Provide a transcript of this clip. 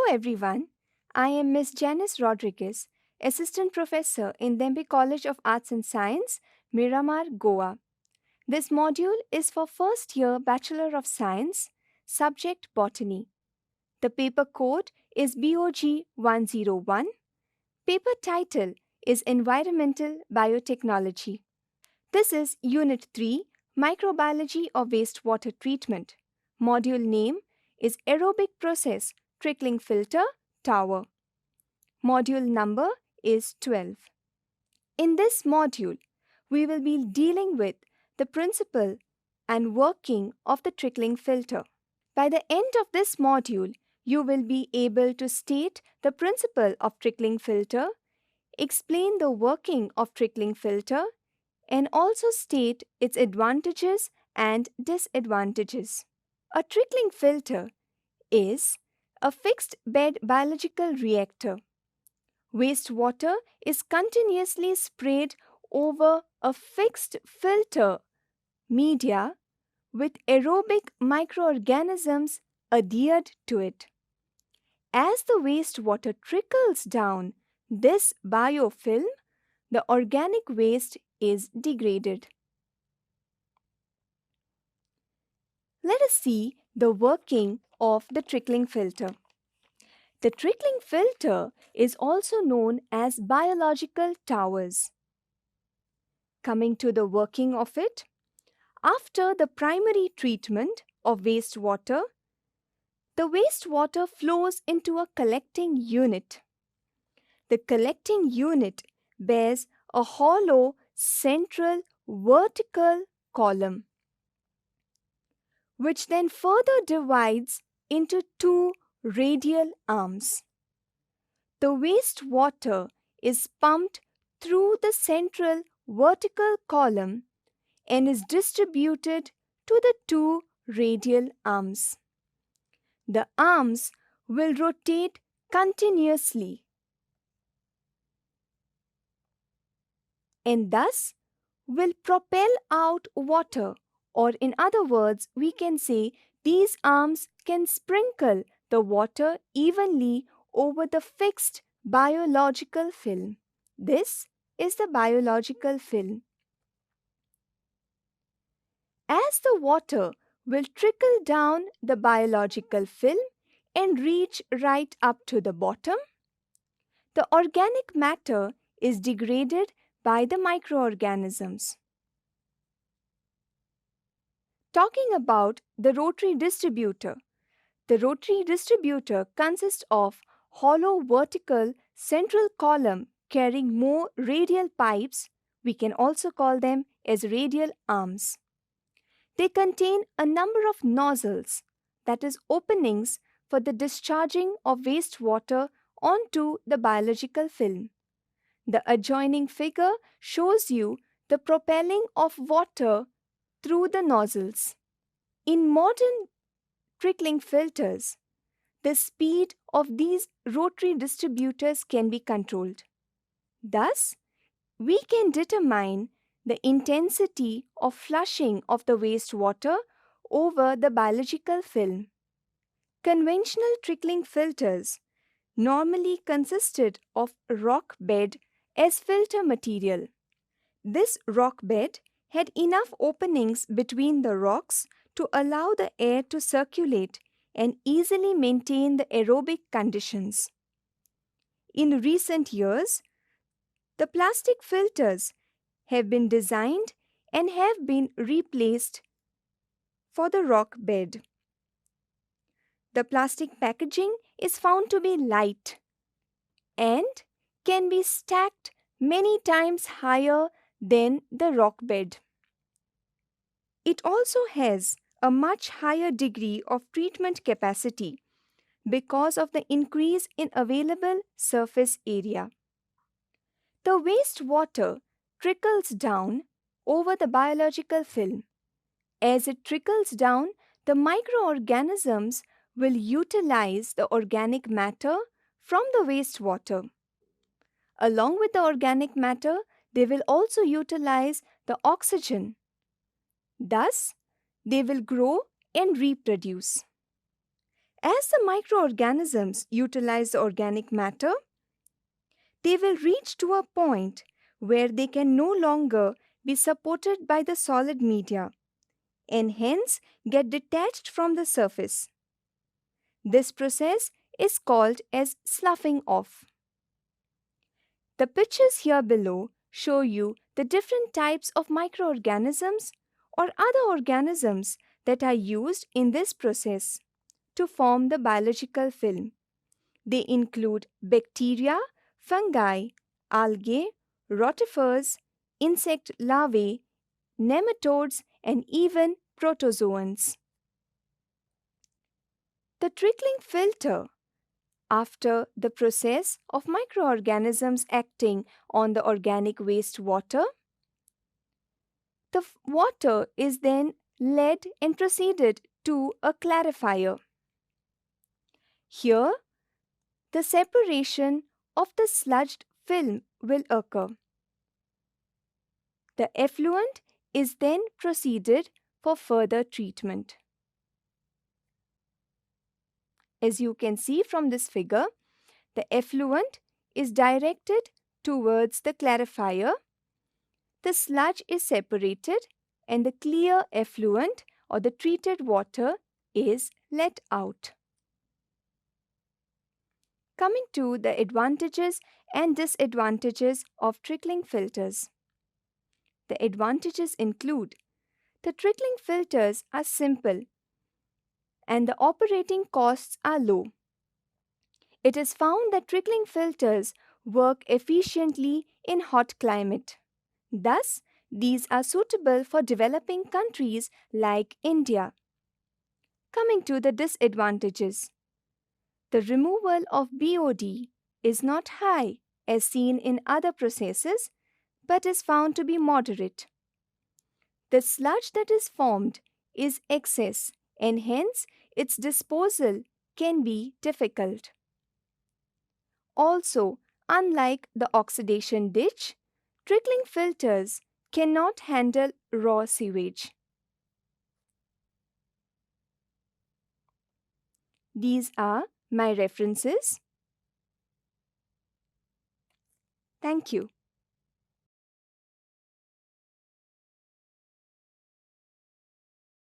everyone. I am Ms. Janice Rodriguez, Assistant Professor in Dembe College of Arts and Science, Miramar, Goa. This module is for first year Bachelor of Science, subject Botany. The paper code is BOG 101. Paper title is Environmental Biotechnology. This is Unit 3, Microbiology of Wastewater Treatment. Module name is Aerobic Process Trickling Filter Tower. Module number is 12. In this module, we will be dealing with the principle and working of the trickling filter. By the end of this module, you will be able to state the principle of trickling filter, explain the working of trickling filter, and also state its advantages and disadvantages. A trickling filter is a fixed bed biological reactor. Wastewater is continuously sprayed over a fixed filter media with aerobic microorganisms adhered to it. As the wastewater trickles down this biofilm, the organic waste is degraded. Let us see the working of the trickling filter. The trickling filter is also known as biological towers. Coming to the working of it, after the primary treatment of wastewater, the wastewater flows into a collecting unit. The collecting unit bears a hollow central vertical column, which then further divides into two radial arms. The wastewater is pumped through the central vertical column and is distributed to the two radial arms. The arms will rotate continuously and thus will propel out water, or in other words, we can say these arms can sprinkle the water evenly over the fixed biological film. This is the biological film. As the water will trickle down the biological film and reach right up to the bottom, the organic matter is degraded by the microorganisms. Talking about the rotary distributor, the rotary distributor consists of hollow vertical central column carrying more radial pipes. We can also call them as radial arms. They contain a number of nozzles, that is openings for the discharging of wastewater onto the biological film. The adjoining figure shows you the propelling of water through the nozzles. In modern trickling filters, the speed of these rotary distributors can be controlled. Thus, we can determine the intensity of flushing of the wastewater over the biological film. Conventional trickling filters normally consisted of rock bed as filter material. This rock bed had enough openings between the rocks to allow the air to circulate and easily maintain the aerobic conditions. In recent years, the plastic filters have been designed and have been replaced for the rock bed. The plastic packaging is found to be light and can be stacked many times higher than the rock bed. It also has a much higher degree of treatment capacity because of the increase in available surface area. The wastewater trickles down over the biological film. As it trickles down, the microorganisms will utilize the organic matter from the wastewater. Along with the organic matter, they will also utilize the oxygen. Thus, they will grow and reproduce. as the microorganisms utilize the organic matter, they will reach to a point where they can no longer be supported by the solid media and hence get detached from the surface. This process is called as sloughing off. The pictures here below show you the different types of microorganisms or other organisms that are used in this process to form the biological film. They include bacteria, fungi, algae, rotifers, insect larvae, nematodes, and even protozoans. The trickling filter, after the process of microorganisms acting on the organic wastewater, the water is then led and proceeded to a clarifier. Here, the separation of the sludged film will occur. The effluent is then proceeded for further treatment. As you can see from this figure, the effluent is directed towards the clarifier. The sludge is separated and the clear effluent or the treated water is let out. Coming to the advantages and disadvantages of trickling filters. The advantages include the trickling filters are simple and the operating costs are low. It is found that trickling filters work efficiently in hot climate. Thus, these are suitable for developing countries like India. Coming to the disadvantages. The removal of BOD is not high as seen in other processes but is found to be moderate. The sludge that is formed is excess and hence its disposal can be difficult. Also, unlike the oxidation ditch, trickling filters cannot handle raw sewage. These are my references. Thank you.